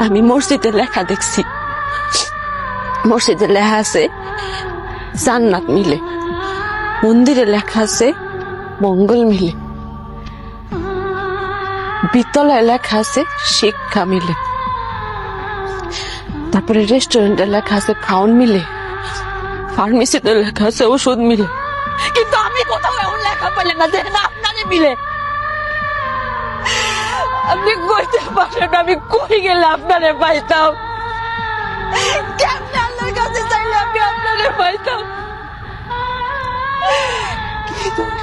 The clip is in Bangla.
আমি মসজিদে লেখা দেখছি, মসজিদে লেখা আছে জান্নাত মিলে, মন্দিরে লেখা আছে মঙ্গল মিলে, বিদ্যালয়ে লেখা আছে শিক্ষা মিলে, তারপরে রেস্টুরেন্টে লেখা আছে খাওন মিলে, ফার্মেসিতে লেখা আছে ওষুধ মিলে। কিন্তু আমি কোথাও এমন লেখা পেলে না যে না আপনারে মিলে। আপনি কইতে পারেন আমি কই গেলে আপনারে পাইতাম, কেমনে আল্লাহর কাছে চাইলে আমি আপনারে পাইতাম। কি দোষ